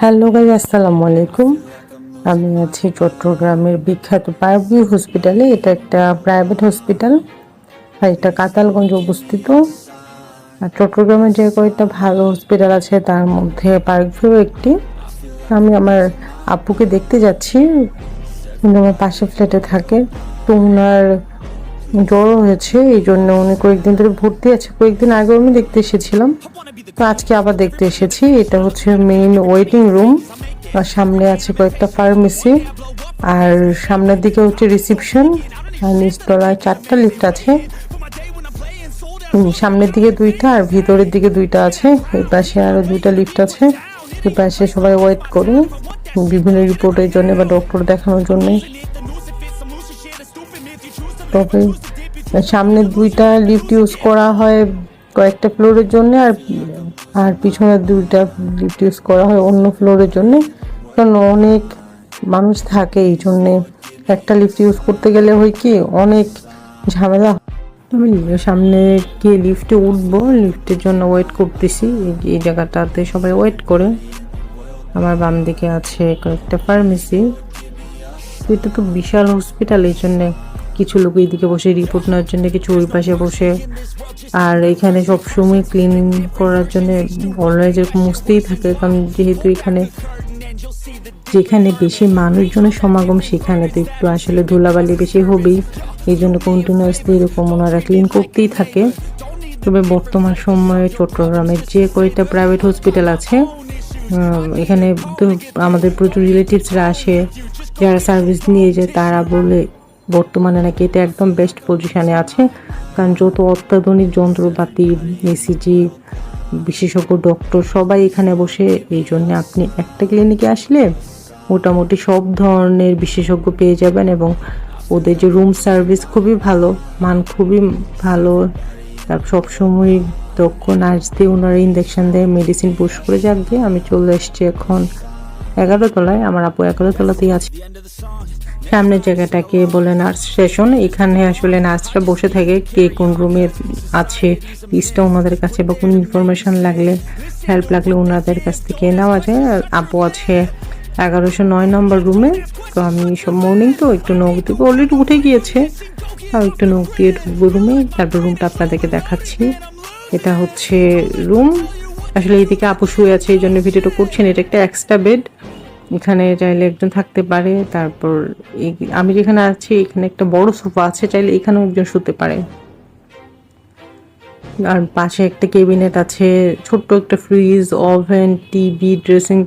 Hello guys, আসসালামু আলাইকুম। আমি আছি চট্টগ্রামের বিখ্যাত পার্কভিউ হসপিটালে। এটা একটা প্রাইভেট হসপিটাল আর এটা কাতালগঞ্জে অবস্থিত। আর চট্টগ্রামের যে কয়েকটা ভালো হসপিটাল আছে তার মধ্যে পার্কভিউ একটি। আমি আমার আপুকে দেখতে যাচ্ছি, কিন্তু আমার পাশে ফ্ল্যাটে থাকে। তো ওনার জ্বর হয়েছে, এই জন্য উনি কয়েকদিন ধরে ভর্তি আছে। কয়েকদিন আগেও আমি দেখতে এসেছিলাম, তো আজকে আবার দেখতে এসেছি। এটা হচ্ছে মেইন ওয়েটিং রুম, আর সামনে আছে কয়েকটা ফার্মেসি, আর সামনের দিকে হচ্ছে রিসিপশন, আর নিচতলায় 4টা লিফট আছে। সামনের দিকে 2টা আর ভিতরের দিকে 2টা আছে। এই পাশে আরো 2টা লিফট আছে। এই পাশে সবাই ওয়েট করে বিভিন্ন রিপোর্টের জন্য বা ডক্টর দেখানোর জন্য। তবে সামনে 2টা লিফট ইউজ করা হয় কয়েকটা ফ্লোরের জন্য, আর আর পিছনের 2টা লিফট ইউজ করা হয় অন্য ফ্লোরের জন্য, কারণ অনেক মানুষ থাকে। এই জন্যে একটা লিফট ইউজ করতে গেলে হয় কি অনেক ঝামেলা। আমি সামনে গিয়ে লিফটে উঠবো, লিফটের জন্য ওয়েট করতেছি। এই জায়গাটাতে সবাই ওয়েট করে। আমার বাম দিকে আছে কয়েকটা ফার্মেসি। এটা তো বিশাল হসপিটাল, এই জন্যে কিছু লোক এইদিকে বসে রিপোর্ট নেওয়ার জন্য, কিছু ওই পাশে বসে। আর এখানে সবসময় ক্লিনিং করার জন্য অলওয়েজ এরকম মুছতেই থাকে, কারণ যেহেতু এখানে যেখানে বেশি মানুষজনের সমাগম সেখানে তো একটু আসলে ধুলাবালি বেশি হবেই। এই জন্য কন্টিনিউয়াসলি এরকম ওনারা ক্লিন করতেই থাকে। তবে বর্তমান সময়ে চট্টগ্রামের যে কয়েকটা প্রাইভেট হসপিটাল আছে, এখানে তো আমাদের প্রচুর রিলেটিভসরা আসে, যারা সার্ভিস নিয়ে যায়, তারা বলে বর্তমানে নাকি এটা একদম বেস্ট পজিশানে আছে। কারণ যত অত্যাধুনিক যন্ত্রপাতি, ইসিজি, বিশেষজ্ঞ ডক্টর সবাই এখানে বসে। এই জন্য আপনি একটা ক্লিনিকে আসলে মোটামুটি সব ধরনের বিশেষজ্ঞ পেয়ে যাবেন, এবং ওদের যে রুম সার্ভিস খুবই ভালো, মান খুবই ভালো। তার সবসময় দক্ষ নার্স দিয়ে ওনারা ইঞ্জেকশন দেয়, মেডিসিন পুশ করে। যাক দিয়ে আমি চলে এসছি এখন 11 তলায়। আমার আপু 11 তলাতেই আছে। সামনের জায়গাটাকে বলে নার্স স্টেশন। এখানে আসলে নার্সরা বসে থাকে, কে কোন রুমে আছে লিস্টটা ওনাদের কাছে, বা কোনো ইনফরমেশন লাগলে, হেল্প লাগলে ওনাদের কাছ থেকে নেওয়া যায়। আর আপু আছে 1109 নম্বর রুমে। তো আমি সব মর্নিং তো একটু নখ দিব, অলরেডি উঠে গিয়েছে, আর একটু নখ দিয়ে ঢুকবো রুমে। তারপর রুমটা আপনাদেরকে দেখাচ্ছি। এটা হচ্ছে রুম। আসলে এইদিকে আপু শুয়ে আছে, এই জন্য ভিডিওটা করছেন। এটা একটা এক্সট্রা বেড, এখানে চাইলে একজন থাকতে পারে। তারপর আমি যেখানে আছি এখানে একটা বড় সোফা আছে, চাইলে এখানেও একজন শুতে পারে। আর পাশে একটা ক্যাবিনেট আছে, ছোট্ট একটা ফ্রিজ, ওভেন, টিভি, ড্রেসিং